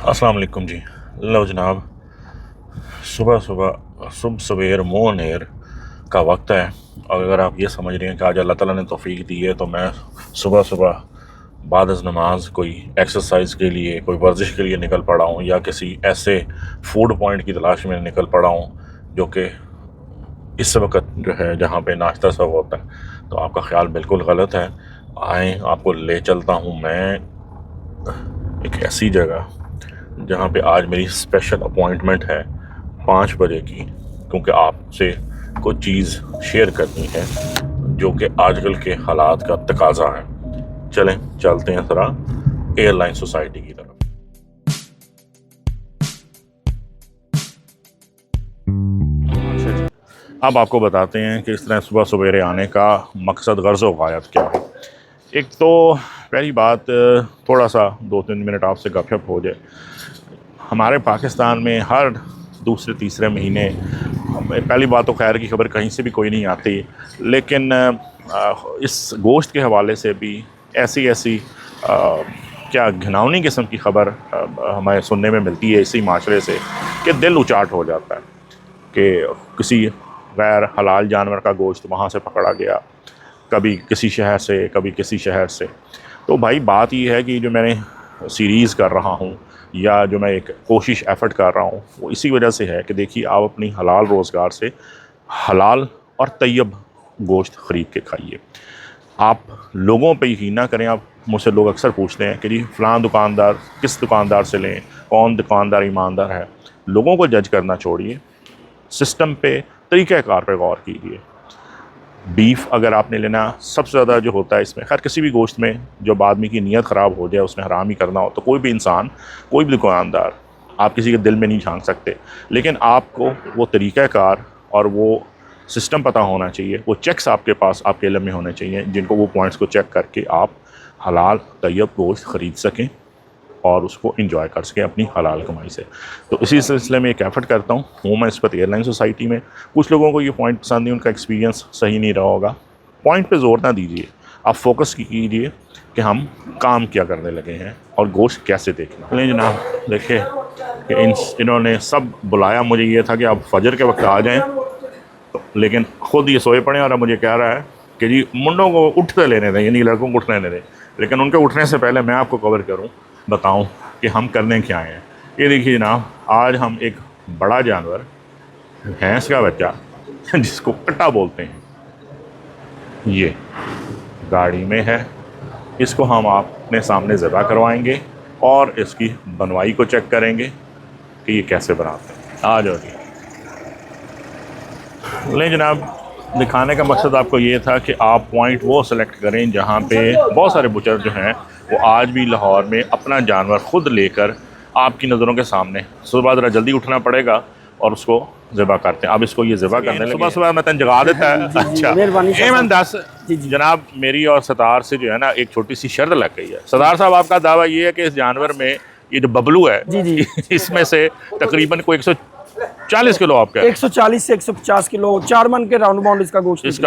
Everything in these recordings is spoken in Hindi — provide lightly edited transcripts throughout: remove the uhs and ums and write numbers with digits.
अस्सलाम वालेकुम जी। लो जनाब, सुबह सुबह सुबह सवेर मोहनेर का वक्त है। और अगर आप ये समझ रहे हैं कि आज अल्लाह ताला ने तौफीक दी है तो मैं सुबह सुबह बाद अज़ नमाज कोई एक्सरसाइज के लिए, कोई वर्जिश के लिए निकल पड़ा हूँ या किसी ऐसे फूड पॉइंट की तलाश में निकल पड़ा हूँ जो कि इस वक्त जो है जहाँ पे नाश्ता सब होता है, तो आपका ख्याल बिल्कुल गलत है। आए, आपको ले चलता हूँ मैं एक ऐसी जगह जहाँ पे आज मेरी स्पेशल अपॉइंटमेंट है 5 बजे की, क्योंकि आपसे कुछ चीज़ शेयर करनी है जो कि आजकल के हालात का तकाजा है। चलें चलते हैं ज़रा एयरलाइन सोसाइटी की तरफ। अब आपको बताते हैं कि इस तरह सुबह सवेरे आने का मकसद गर्ज़ व गायत क्या है। एक तो पहली बात, थोड़ा सा 2-3 मिनट आपसे गपशप हो जाए। हमारे पाकिस्तान में हर दूसरे तीसरे महीने, पहली बात तो खैर की खबर कहीं से भी कोई नहीं आती, लेकिन इस गोश्त के हवाले से भी ऐसी ऐसी क्या घिनौनी किस्म की खबर हमें सुनने में मिलती है इसी माशरे से कि दिल उचाट हो जाता है कि किसी गैर हलाल जानवर का गोश्त वहाँ से पकड़ा गया, कभी किसी शहर से, कभी किसी शहर से। तो भाई बात ये है कि जो मैंने सीरीज़ कर रहा हूँ या जो मैं एक कोशिश एफ़र्ट कर रहा हूँ वो इसी वजह से है कि देखिए, आप अपनी हलाल रोज़गार से हलाल और तैयब गोश्त ख़रीद के खाइए। आप लोगों पे यकीन ना करें। आप मुझसे लोग अक्सर पूछते हैं कि जी फ़लाँ दुकानदार, किस दुकानदार से लें, कौन दुकानदार ईमानदार है। लोगों को जज करना छोड़िए, सिस्टम पे, तरीक़ाकार पे गौर कीजिए। बीफ अगर आपने लेना, सबसे ज़्यादा जो होता है इसमें, खैर किसी भी गोश्त में जब आदमी की नीयत ख़राब हो जाए, उसने हराम ही करना हो, तो कोई भी इंसान, कोई भी दुकानदार, आप किसी के दिल में नहीं झांक सकते। लेकिन आपको वो तरीक़ाकार और वो सिस्टम पता होना चाहिए, वो चेक्स आपके पास, आपके इल्म में होने चाहिए, जिनको वो पॉइंट्स को चेक करके आप हलाल तैयब गोश्त ख़रीद सकें और उसको एंजॉय कर सकें अपनी हलाल कमाई से। तो इसी सिलसिले में एक एफ़र्ट करता हूँ मैं इस वक्त एयरलाइन सोसाइटी में। कुछ लोगों को ये पॉइंट पसंद नहीं, उनका एक्सपीरियंस सही नहीं रहा होगा। पॉइंट पे ज़ोर ना दीजिए, आप फोकस कीजिए कि हम काम क्या करने लगे हैं और गोश्त कैसे देखना। चलें जनाब, देखिए कि इन्होंने सब बुलाया, मुझे ये था कि आप फजर के वक्त आ जाएँ, तो लेकिन ख़ुद ये सोए पड़े और अब मुझे कह रहा है कि जी मुंडों को उठते लेने दें, यानी लड़कों को उठने दें। लेकिन उनके उठने से पहले मैं आपको कवर करूँ, बताऊं कि हम करने क्या आए हैं। ये देखिए जनाब, आज हम एक बड़ा जानवर, भैंस का बच्चा जिसको कट्टा बोलते हैं, ये गाड़ी में है। इसको हम अपने सामने ज़बह करवाएंगे और इसकी बनवाई को चेक करेंगे कि ये कैसे बनाते हैं। आ जाओ जी। ले जनाब, दिखाने का मकसद आपको ये था कि आप पॉइंट वो सेलेक्ट करें जहाँ पे बहुत सारे बुचर जो हैं वो आज भी लाहौर में अपना जानवर ख़ुद लेकर आपकी नज़रों के सामने, सुबह ज़रा जल्दी उठना पड़ेगा और उसको ज़िबा करते हैं। अब इसको ये ज़िबा करने लगे, सुबह सुबह मैं तन जगा देता है। अच्छा एमन दस जनाब, मेरी और सतार से जो है ना एक छोटी सी शर्त लग गई है। सतार साहब, आपका दावा ये है कि इस जानवर में ये जो बबलू है इसमें से तकरीबन कोई 140 किलो, आपका 140 से 150 किलो, 4 मन के राउंड बाउंड इसका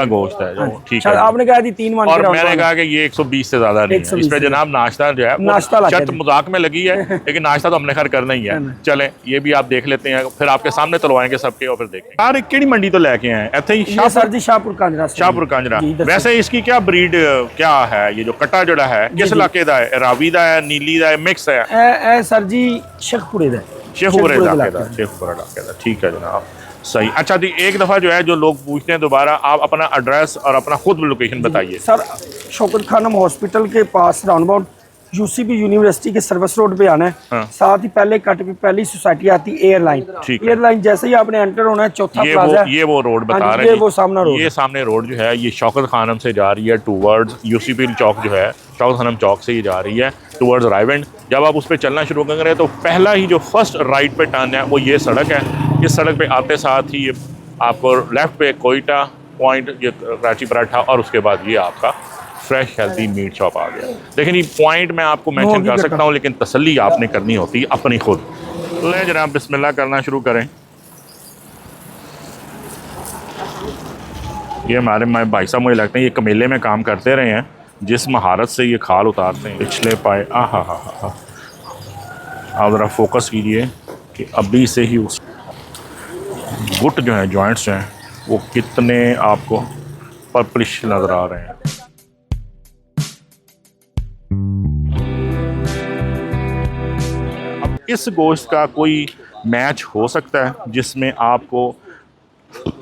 गोश्त है जो ठीक है। आपने कहा थी 3 मन और मैंने कहा कि ये 120 से ज्यादा नहीं है। इस पे जनाब नाश्ता जो है, नाश्ता शर्त मजाक में लगी है, लेकिन नाश्ता तो हमने खैर करना ही है। चलें ये भी आप देख लेते हैं, फिर आपके सामने तलवाएंगे सबके और फिर देखेंगे। यार केड़ी मंडी तो लेके आए इत्थे ही शाहपुर कांजरा। शाहपुर कांजरा। वैसे इसकी क्या ब्रीड क्या है? ये जो कट्टा जोड़ा है किस इलाके का है? रावी का है, नीली का है, मिक्स है? सर जी शेखपुरे का, शेखपुरा इलाके का। ठीक है जनाब, सही। अच्छा जी, एक दफ़ा जो है जो लोग पूछते हैं दोबारा, आप अपना एड्रेस और अपना खुद लोकेशन बताइए। सर शौकत खानम हॉस्पिटल के पास राउंड अबाउट यूसीबी यूनिवर्सिटी के सर्विस रोड पे आना है। हाँ। साथ ही पहले कट पे पहली सोसाइटी आती है एयरलाइन। एयरलाइन जैसे ही आपने एंटर होना है, चौथा प्लाजा, ये वो रोड बता रहे हैं, वो सामने रोड, ये सामने रोड जो है ये शौकत खानम से जा रही है टूवर्ड्स यूसीबी चौक, जो है शौकत खानम चौक से ये जा रही है टूवर्ड्स रायवेंड। जब आप उस पर चलना शुरू करें तो पहला ही जो फर्स्ट राइट पे टर्न है वो ये सड़क है। इस सड़क पे आते साथ ही आपको लेफ्ट पे कोयटा पॉइंट, ये कराची पराठा, और उसके बाद ये आपका फ्रेश हेल्दी मीट शॉप आ गया। लेकिन ये पॉइंट मैं आपको मेंशन कर सकता हूँ, लेकिन तसल्ली आपने करनी होती है अपनी खुद। ले जनाब, बिस्मिल्लाह करना शुरू करें। ये हमारे भाई साहब मुझे लगता है ये कमेले में काम करते रहे हैं, जिस महारत से ये खाल उतारते हैं पिछले पाए। आप ज़रा फोकस कीजिए कि अभी से ही उस गुट जो है, जॉइंट्स हैं, वो कितने आपको पर्पलिश नज़र आ रहे हैं। अब इस गोश्त का कोई मैच हो सकता है जिसमें आपको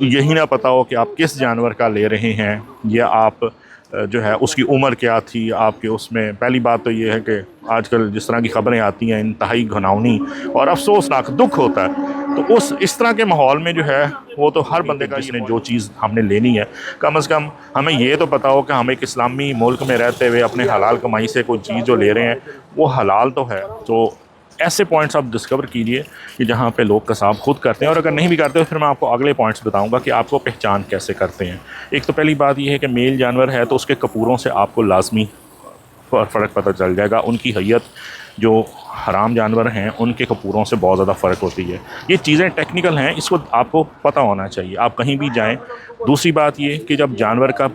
यही ना पता हो कि आप किस जानवर का ले रहे हैं, या आप जो है उसकी उम्र क्या थी आपके उसमें। पहली बात तो ये है कि आजकल जिस तरह की ख़बरें आती हैं इंतहाई घिनौनी और अफसोसनाक दुख होता है। तो उस इस तरह के माहौल में जो है वो तो हर बंदे का इसने जो चीज़ हमने लेनी है, कम से कम हमें ये तो पता हो कि हम एक इस्लामी मुल्क में रहते हुए अपने हलाल कमाई से कोई चीज़ जो ले रहे हैं वो हलाल तो है। तो ऐसे पॉइंट्स आप डिस्कवर कीजिए कि जहाँ पे लोग कसाब खुद करते हैं, और अगर नहीं भी करते तो फिर मैं आपको अगले पॉइंट्स बताऊंगा कि आपको पहचान कैसे करते हैं। एक तो पहली बात यह है कि मेल जानवर है तो उसके कपूरों से आपको लाजमी फ़र्क पता चल जाएगा। उनकी हैयत जो हराम जानवर हैं उनके कपूरों से बहुत ज़्यादा फ़र्क होती है। ये चीज़ें टेक्निकल हैं, इसको आपको पता होना चाहिए आप कहीं भी जाएँ। दूसरी बात ये कि जब जानवर का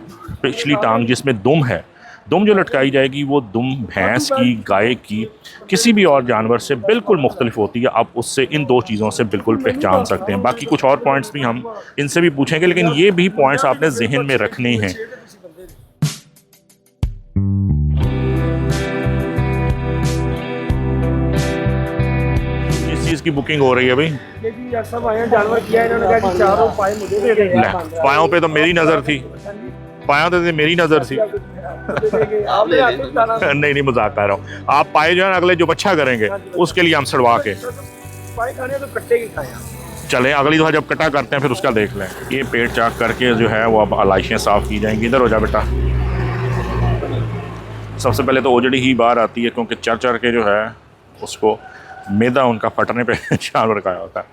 पिछली टांग जिसमें दुम है, दुम जो लटकाई जाएगी वो दुम भैंस की, गाय की, किसी भी और जानवर से बिल्कुल मुख्तलिफ होती है। आप उससे इन दो चीज़ों से बिल्कुल पहचान सकते हैं। बाकी कुछ और पॉइंट्स भी हम इनसे भी पूछेंगे, लेकिन ये भी पॉइंट्स आपने जहन में रखने हैं। इस चीज़ की बुकिंग हो रही है भाई। जानवर किया इन्होंने कहा कि चारों पाए मुझे दे देंगे। पायों पे तो मेरी नज़र थी, पायों पे तो मेरी नज़र थी। नहीं नहीं, मजाक कर रहा हूँ। आप पाए जो है अगले जो बच्चा करेंगे उसके लिए हम सड़वा के पाए खाने तो कट्टे की खाए। चले, अगली दफ़ा जब कटा करते हैं फिर उसका देख लें। ये पेट चाक करके जो है वो अब अलाइशियाँ साफ़ की जाएंगी। इधर हो जा बेटा। सबसे पहले तो ओजड़ी ही बाहर आती है क्योंकि चर चर के जो है उसको मैदा उनका फटने पे जानवर का होता है।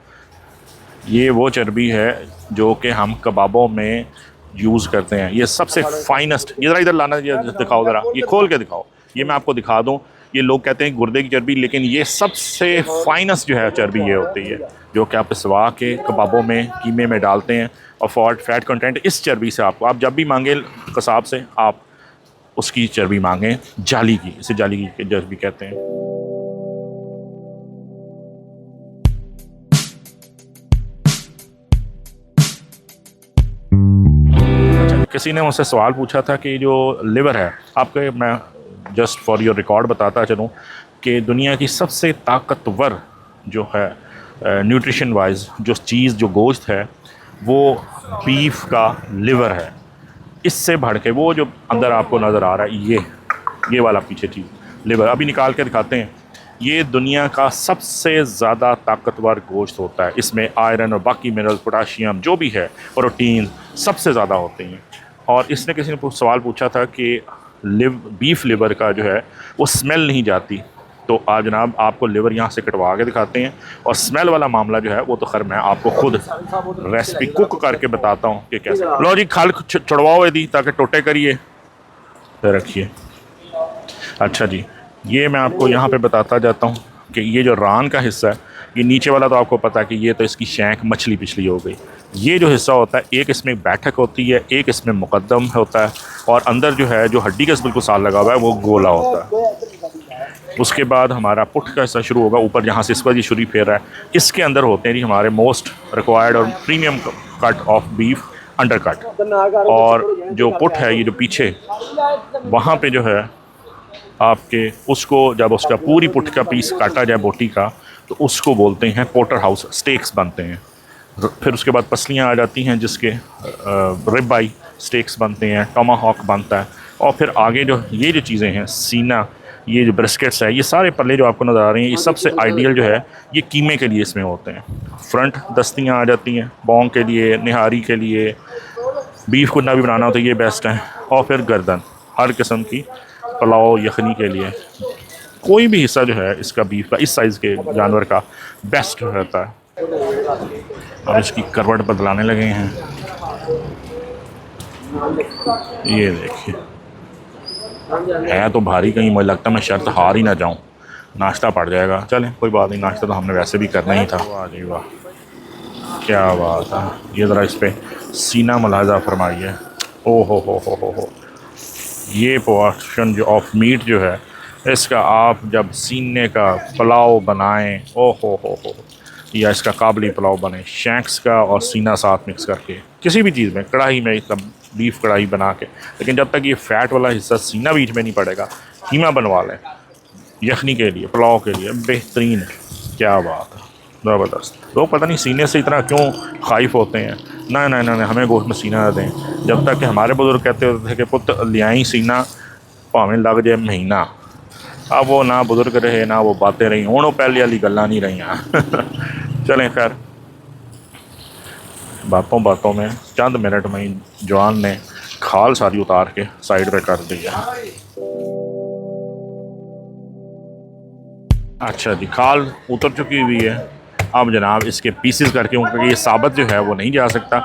ये वो चर्बी है जो कि हम कबाबों में यूज़ करते हैं। ये सबसे फाइनेस्ट, ये ज़रा इधर लाना, ये दिखाओ ज़रा, ये खोल के दिखाओ। ये मैं आपको दिखा दूँ, ये लोग कहते हैं गुर्दे की चर्बी, लेकिन ये सबसे फाइनेस्ट जो है चर्बी ये होती है जो कि आप पिसवा के कबाबों में, कीमे में डालते हैं। और फैट कंटेंट इस चर्बी से आपको, आप जब भी मांगे कसाब से आप उसकी चर्बी मांगें, जाली की, इसे जाली की चर्बी कहते हैं। किसी ने मुझसे सवाल पूछा था कि जो लिवर है आपके, मैं जस्ट फॉर योर रिकॉर्ड बताता चलूँ कि दुनिया की सबसे ताकतवर जो है न्यूट्रिशन वाइज जो चीज़, जो गोश्त है, वो बीफ का लिवर है। इससे बढ़ के वो जो अंदर आपको नज़र आ रहा है ये वाला पीछे चीज़ लिवर, अभी निकाल के दिखाते हैं। ये दुनिया का सबसे ज़्यादा ताकतवर गोश्त होता है। इसमें आयरन और बाकी मिनरल, पोटाशियम जो भी है, प्रोटीन सबसे ज़्यादा होते हैं। और इसने किसी ने सवाल पूछा था कि बीफ लिवर का जो है वो स्मेल नहीं जाती। तो आज जनाब आपको लिवर यहाँ से कटवा के दिखाते हैं। और स्मेल वाला मामला जो है वो तो खैर मैं आपको खुद रेसिपी कुक करके बताता हूँ कि कैसे। लो जी, खाल छुड़वाओ यदि ताकि टोटे करिए, फिर रखिए। अच्छा जी, ये मैं आपको यहाँ पे बताता जाता हूँ कि ये जो रान का हिस्सा है, ये नीचे वाला तो आपको पता है कि ये तो इसकी शैंक मछली पिछली हो गई। ये जो हिस्सा होता है, एक इसमें बैठक होती है, एक इसमें मुकद्दम होता है, और अंदर जो है जो हड्डी का बिल्कुल साल लगा हुआ है वो गोला होता है। उसके बाद हमारा पुट का हिस्सा शुरू होगा, ऊपर जहाँ से इस पर ये शुरू फेर रहा है, इसके अंदर होते हैं जी हमारे मोस्ट रिक्वायर्ड और premium cut off beef, under cut. और जो पुट है, ये जो पीछे वहाँ पे जो है आपके, उसको जब उसका पूरी पुट का पीस काटा जाए बोटी का, तो उसको बोलते हैं पोर्टर हाउस स्टेक्स बनते हैं। फिर उसके बाद पसलियाँ आ जाती हैं जिसके रिब आई स्टेक्स बनते हैं, टोमाहॉक बनता है। और फिर आगे जो ये जो चीज़ें हैं, सीना, ये जो ब्रिस्केट्स है, ये सारे पल्ले जो आपको नज़र आ रहे हैं, ये सबसे आइडियल जो है ये कीमे के लिए इसमें होते हैं। फ्रंट दस्तियाँ आ जाती हैं बॉन्ग के लिए, निहारी के लिए, बीफ को ना भी बनाना हो तो ये बेस्ट है। और फिर गर्दन, हर किस्म की पुलाव यखनी के लिए कोई भी हिस्सा जो है इसका बीफ का, इस साइज़ के जानवर का बेस्ट रहता है। अब इसकी करवट बदलाने लगे हैं, ये देखिए है तो भारी, कहीं मुझे लगता है मैं शर्त हार ही ना जाऊं, नाश्ता पड़ जाएगा। चलें कोई बात नहीं, नाश्ता तो हमने वैसे भी करना ही था। वाह जी वाह, क्या बात है। ये ज़रा इस पर सीना मुलाहजा फरमाइए। ओ हो, ये पोर्शन जो ऑफ मीट जो है इसका आप जब सीने का पुलाव बनाएं, ओ हो, या इसका काबली पुलाव बने शैंक्स का और सीना साथ मिक्स करके किसी भी चीज़ में, कढ़ाई में, तब बीफ कढ़ाई बना के, लेकिन जब तक ये फ़ैट वाला हिस्सा सीना बीच में नहीं पड़ेगा, कीमा बनवा लें यखनी के लिए, पुलाव के लिए बेहतरीन है। क्या बात है, ज़बरदस्त। लोग पता नहीं सीने से इतना क्यों खाइफ होते हैं। ना ना ना, हमें गोश्त में सीना दें। जब तक कि हमारे बुजुर्ग कहते होते थे कि पुत लियाई सीना भावें लग जाए महीना। अब वो ना बुजुर्ग रहे ना वो बातें रही, हूँ पहले वाली गल्लां नहीं रही। चलें खैर, बातों बातों में चंद मिनट में ही जवान ने खाल सारी उतार के साइड पे कर दिया। अच्छा जी, खाल उतर चुकी हुई है। अब जनाब इसके पीसेस करके, क्योंकि ये साबित जो है वो नहीं जा सकता,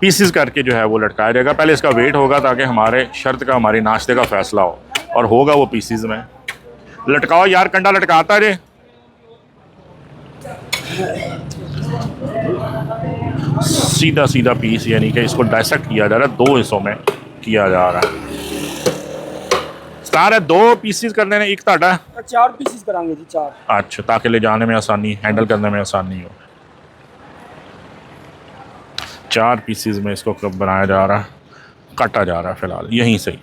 पीसेस करके जो है वो लटकाया जाएगा। पहले इसका वेट होगा ताकि हमारे शर्त का, हमारे नाश्ते का फ़ैसला हो, और होगा वो पीसेस में। लटकाओ यार, कंडा लटकाता रे। सीधा सीधा पीस, यानी कि इसको डायसेक्ट किया जा रहा है, 2 हिस्सों में किया जा रहा है। स्टार है 2 पीसेस करने ने, एक ताड़ा 4 पीसेस करांगे जी, 4। अच्छा, ताकि ले जाने में आसानी, हैंडल करने में आसानी हो। 4 पीसेस में इसको कब बनाया जा रहा है, काटा जा रहा है फ़िलहाल यहीं से ही।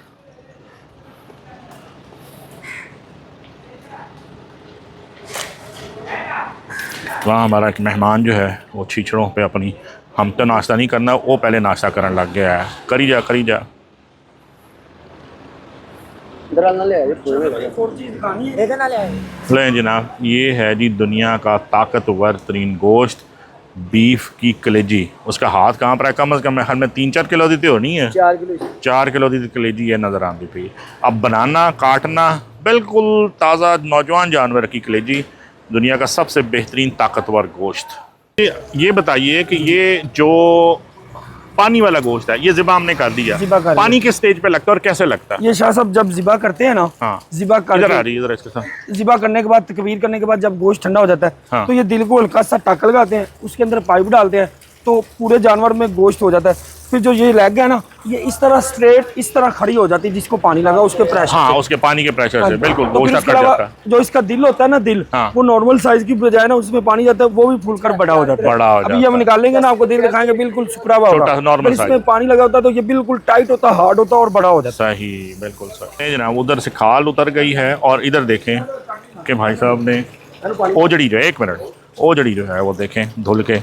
वहाँ हमारा एक मेहमान जो है वो छीछड़ों पे अपनी, हम तो नाश्ता नहीं करना, वो पहले नाश्ता करने लग गया है। करी जा करी जा। लें जनाब, ये है जी दुनिया का ताकतवर तरीन गोश्त, बीफ की कलेजी। उसका हाथ कहाँ पर है, कम अज़ कम हमें 3-4 किलो दी तो होनी है, 4 किलो दी कलेजी है नज़र आती पी। अब बनाना काटना बिल्कुल ताज़ा नौजवान जानवर की कलेजी, दुनिया का सबसे बेहतरीन ताकतवर गोश्त। ये बताइए कि ये जो पानी वाला गोश्त है, ये ज़िबा हमने कर दिया, पानी के स्टेज पे लगता है और कैसे लगता है? ये शाह साहब जब ज़िबा करते हैं ना, हाँ, ज़िबा इधर आ रही है, इधर इसके साथ। ज़िबा करने के बाद, तकबीर करने के बाद जब गोश्त ठंडा हो जाता है, हाँ, तो ये दिल को हल्का सा टाका लगाते हैं, उसके अंदर पाइप डालते हैं, तो पूरे जानवर में गोश्त हो जाता है। फिर जो ये लेग है ना, ये इस तरह स्ट्रेट इस तरह खड़ी हो जाती है, जिसको पानी लगा उसके प्रेशर हाँ, से। उसके पानी के प्रेशर से बिल्कुल तो गोश्त कट जाता है। जो इसका दिल होता है ना, दिल, हाँ, वो नॉर्मल साइज की बजाय ना उसमें पानी जाता है, वो भी फूलकर बड़ा हो जाता है। बड़ा हो जाता है। अभी हम निकालेंगे ना, आपको दिल दिखाएंगे, बिल्कुल सुकरावा होगा। नॉर्मल साइज इसमें पानी लगा होता है तो ये बिल्कुल टाइट होता है, हार्ड होता है और बड़ा हो जाता है। सही, बिल्कुल सही जनाब। उधर से खाल उतर गई है और इधर देखें कि भाई साहब ने ओजड़ी जो है, 1 मिनट, ओजड़ी जो है वो देखें धुल के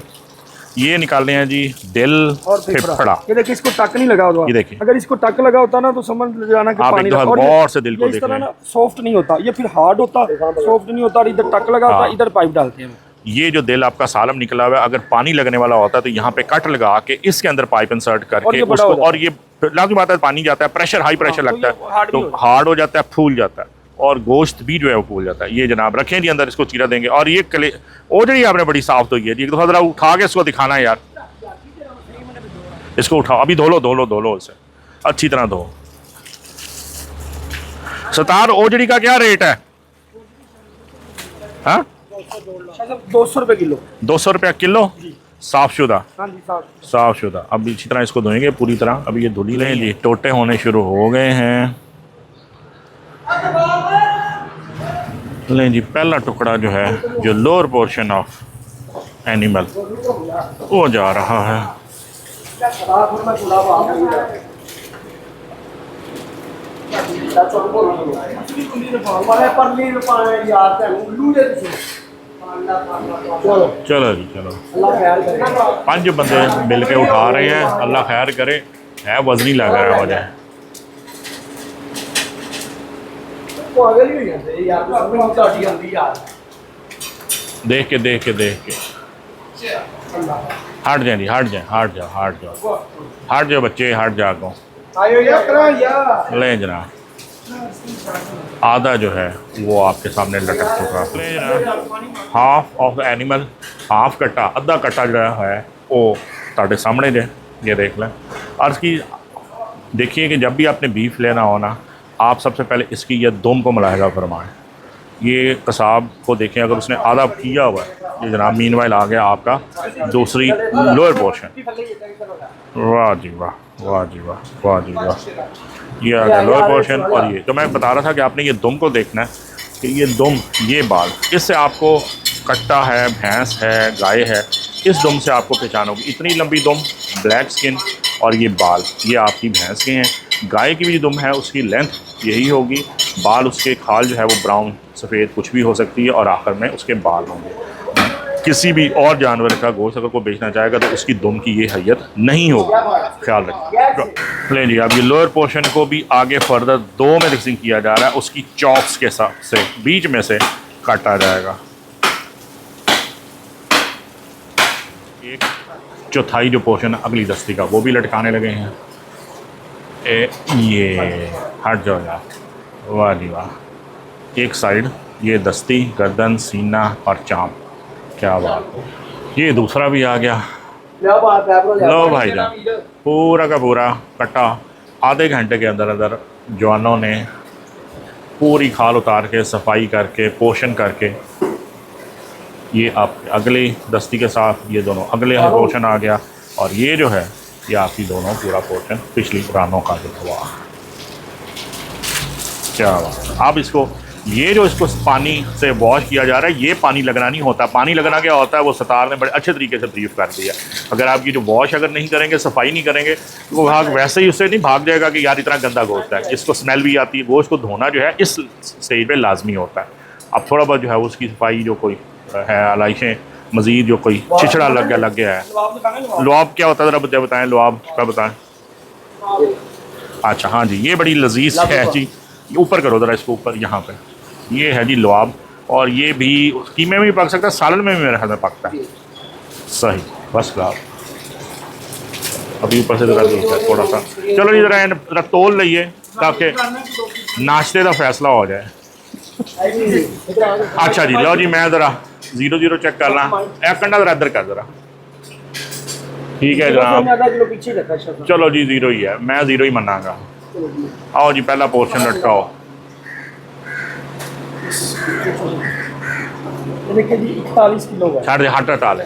ये निकालने हैं जी, दिल और फेफड़ा। ये देखिए, इसको टक नहीं लगा होता। ये देखिए, अगर इसको टक लगा होता ना तो समझ जाना कि पानी लगा। और गौर से दिल को देख लें, सॉफ्ट नहीं होता ये, फिर हार्ड होता, सॉफ्ट नहीं होता, और इधर टक लगा होता, इधर पाइप डालते हैं। ये जो दिल आपका सालम निकला हुआ है, अगर पानी लगने वाला होता है तो यहाँ पे कट लगा के इसके अंदर पाइप इंसर्ट करके उसको, और ये लाजमी बात है पानी जाता है, प्रेशर, हाई प्रेशर लगता है तो हार्ड हो जाता है, फूल जाता है, और गोश्त भी जो है वो फूल जाता है। ये जनाब रखें जी, अंदर इसको चीरा देंगे। और ये ओजड़ी आपने बड़ी साफ धोई है जी, एक दफ़ा ज़रा उठा के इसको दिखाना है यार, इसको उठाओ, अभी धो लो इसे अच्छी तरह धो। सतार, ओजड़ी का क्या रेट है? हाँ, 200 रुपये किलो। 200 रुपया किलो, साफ शुदा। हाँ जी, साफ शुदा। अब इसी तरह इसको धोएंगे पूरी तरह। अभी ये धुली रहे जी, टोटे होने शुरू हो गए हैं। लें जी, पहला टुकड़ा जो है, जो लोअर पोर्शन ऑफ एनिमल, वो जा रहा है। चलो जी, चलो 5 बंदे मिल के उठा रहे हैं, अल्लाह खैर करे। है वजनी लग रहा है मुझे। देख के हट जाए जी, हट जाओ बच्चे, हट जाओ। ले जनाब, आधा जो है वो आपके सामने लटक चुका है। हाफ ऑफ एनिमल, हाफ कट्टा, अद्धा कट्टा जो है वो ताड़े सामने जो ये देख लें। अर्ज़ की देखिए कि जब भी आपने बीफ लेना हो ना, आप सबसे पहले इसकी ये दुम को मुलाहिजा फरमाएं। ये कसाब को देखें, अगर उसने आधा किया हुआ है, ये जनाब मीनवाइल आ गया आपका दूसरी लोअर पोर्शन। वाह जी वाह, वाह जी वाह, वाह जी वाह, ये आ गया लोअर पोर्शन। और ये तो मैं बता रहा था कि आपने ये दुम को देखना है, कि ये दुम, ये बाल, इससे आपको कट्टा है, भैंस है, गाय है, इस दुम से आपको पहचान होगी। इतनी लंबी दुम, ब्लैक स्किन और ये बाल, ये आपकी भैंस के हैं। गाय की भी जो दुम है उसकी लेंथ यही होगी, बाल उसके खाल जो है वो ब्राउन सफ़ेद कुछ भी हो सकती है, और आखिर में उसके बाल होंगे। किसी भी और जानवर का गोश्त अगर कोई बेचना चाहेगा तो उसकी दुम की ये हैयत नहीं होगी, ख्याल रखिए। ले जी, अब ये लोअर पोर्शन को भी आगे फर्दर 2 में मिक्सिंग किया जा रहा है, उसकी चॉप्स के साथ से बीच में से काटा जाएगा। एक चौथाई जो पोर्शन है अगली दस्ती का वो भी लटकाने लगे हैं। ये हट जाओ यार, वाह जी वाह। एक साइड ये दस्ती, गर्दन, सीना और चाँप, क्या बात है। ये दूसरा भी आ गया। लो भाई जान, पूरा का पूरा कट्टा आधे घंटे के अंदर अंदर जवानों ने पूरी खाल उतार के सफाई करके पोषण करके, ये आप अगली दस्ती के साथ ये दोनों अगले पोर्शन आ गया, और ये जो है ये आपकी दोनों पूरा पोर्शन पिछली रानों का जो हुआ। क्या बात। आप इसको ये जो इसको पानी से वॉश किया जा रहा है, ये पानी लगना नहीं होता। पानी लगना क्या होता है, वो सतार ने बड़े अच्छे तरीके से ब्रीफ कर दिया। अगर आप ये जो वॉश अगर नहीं करेंगे, सफाई नहीं करेंगे, तो वो भाग वैसे ही उससे नहीं भाग जाएगा कि यार इतना गंदा गोश्त है, इसको स्मेल भी आती है। गोश्त को धोना जो है इस स्टेज पे लाजमी होता है। अब थोड़ा बहुत जो है उसकी सफाई जो कोई है, अलाइशें मज़ीद जो कोई छिछड़ा लग गया है। लुआब क्या होता है ज़रा बताएँ, लुआब क्या बताएँ। अच्छा हाँ जी, ये बड़ी लजीज है जी। ऊपर करो ज़रा इसको, ऊपर यहाँ पे ये है जी लुआब, और ये भी कीमे में भी पक सकता है, सालन में भी मेरे ख्याल में पकता है। सही, बस क्लास। अभी ऊपर से ज़रा थोड़ा सा, चलो जी ज़रा तोल लीजिए ताकि नाश्ते का फैसला हो जाए। अच्छा जी, लो जी, मैं ज़रा 0-0 चेक करना। एक कंडा ज़रा इधर कर ज़रा, ठीक है जनाब। चलो जी 0 ही है, मैं 0 ही मनाऊंगा। आओ जी, पहला पोर्शन लटकाओ। देखिए जी 41 किलो का छाड़ दे, हट हटा ले।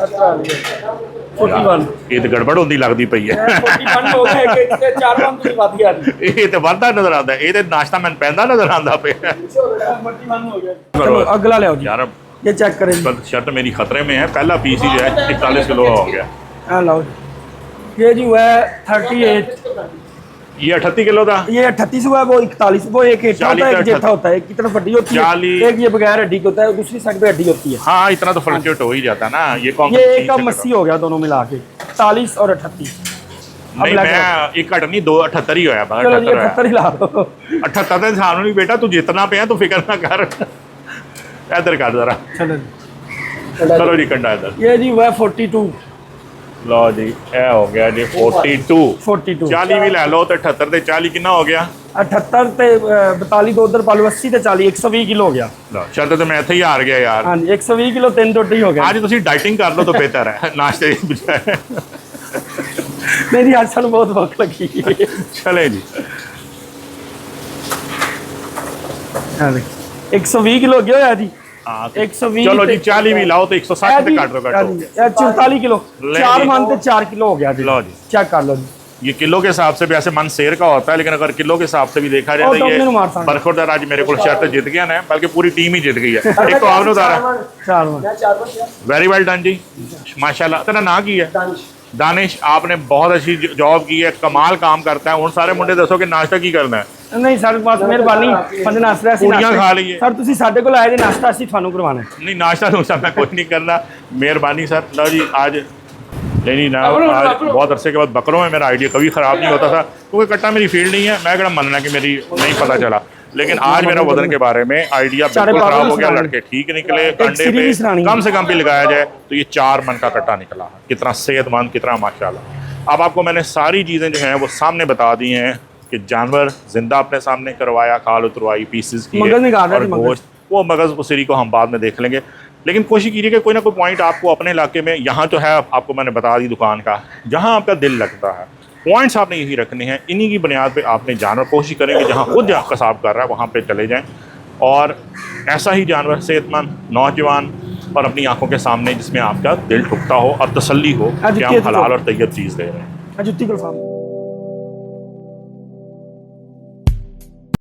41 ये तो गड़बड़ होती लगती पई है। 41 हो गया कि 4 पंप की बात गया। ये तो वादा नजर आता है, ये तो नाश्ता मैंने पहनदा नजर आंदा पे। 41 हो गया। चलो अगला ले आओ जी, यार ये चेक करें। पर शर्ट मेरी खतरे में है। पहला पीस ही जो है 41 किलो हो गया। हां लाओ, ये जी हुआ 38, ये 38 किलो था। ये 38 हुआ, वो 41, वो एक हेठा होता है, एक जेठा होता है, एक तरफ हड्डी होती है, एक ये बगैर हड्डी का होता है, दूसरी साइड पे हड्डी होती है। हाँ, इतना तो फ्लक्चुएट हो ही जाता है ना। ये कौन ये एक कम 80 हो गया दोनों मिला के, 41 और 38। नहीं, मैं एक घट नहीं, 2 78 ही होया। 78 ही ला दो। 78 के सामने नहीं बेटा, तू जितना पे है तो फिक्र ना कर। इधर कर जरा, चलो जी कंडा इधर। ये जी हुआ 42। लो जी, ये हो गया जी 42। 40 भी ले लो तो 78 ਤੇ 40 कितना हो गया। 78 ਤੇ 42 तो उधर पालो 80 ਤੇ 40, 120 किलो हो गया। लो चल, तो मैं इथे ही हार गया यार। हाँ जी, 120 किलो 3 रोटी हो गया। आज तुसी डाइटिंग कर लो तो बेहतर है नाश्ते की बजाय। मेरी आज सन बहुत भूख लगी। चले जी, 120 किलो हो गया जी। 120, चलो जी 40 भी लाओ तो 160 पे काट दो। 44 किलो, 4 मन ते 4 किलो हो गया जी। लो जी, चेक कर लो जी। ये किलो के हिसाब से भी ऐसे मन शेर का होता है, लेकिन अगर किलो के हिसाब से भी देखा जाए तो ये बरखुरदार आज मेरे को शर्त जीत गया ना, बल्कि पूरी टीम ही जीत गई है। एक तो आपने उतारा, वेरी वेल डन जी, माशाल्लाह। तेरा नाम की है? दानिश। आपने बहुत अच्छी जॉब की है, कमाल काम करता है। हूँ सारे मुंडे दसो कि नाश्ता की करना है। नहीं सर, बस मेहरबानी, नाश्ता पूड़ियां खा लीजिए सर। तुसी साडे कोल आए जे, नाश्ता असि थानू करवाना है। नहीं, नाश्ता नुश्ता मैं कुछ नहीं करना, मेहरबानी सर। लो जी, आज नहीं ना, आज बहुत अरसे के बाद बकरों में मेरा आइडिया कभी ख़राब नहीं होता था, क्योंकि कट्टा मेरी फील्ड नहीं है। मैं कहना मनना कि मेरी नहीं पता चला, लेकिन आज मेरा वजन के बारे में आइडिया बिल्कुल ख़राब हो गया। लड़के ठीक निकले, कंडे पे कम से कम भी लगाया जाए तो ये 4 मन का कट्टा निकला। कितना सेहतमंद, कितना माशाल्लाह। अब आपको मैंने सारी चीज़ें जो हैं वो सामने बता दी हैं कि जानवर जिंदा अपने सामने करवाया, खाल उतरवाई, पीसेस किए और गोश्त, वो मगज़ उसी को हम बाद में देख लेंगे। लेकिन कोशिश कीजिए कि कोई ना कोई पॉइंट आपको अपने इलाके में, यहाँ तो है आपको मैंने बता दी दुकान का, जहाँ आपका दिल लगता है पॉइंट्स आपने यही रखने हैं। इन्हीं की बुनियाद पे आपने जानवर कोशिश करें कि जहाँ खुद कसाब कर रहा है वहाँ पे चले जाएं, और ऐसा ही जानवर सेहतमंद, नौजवान और अपनी आंखों के सामने जिसमें आपका दिल ठुकता हो और तसल्ली हो कि हम हलाल और तैयब चीज़ दे रहे हैं।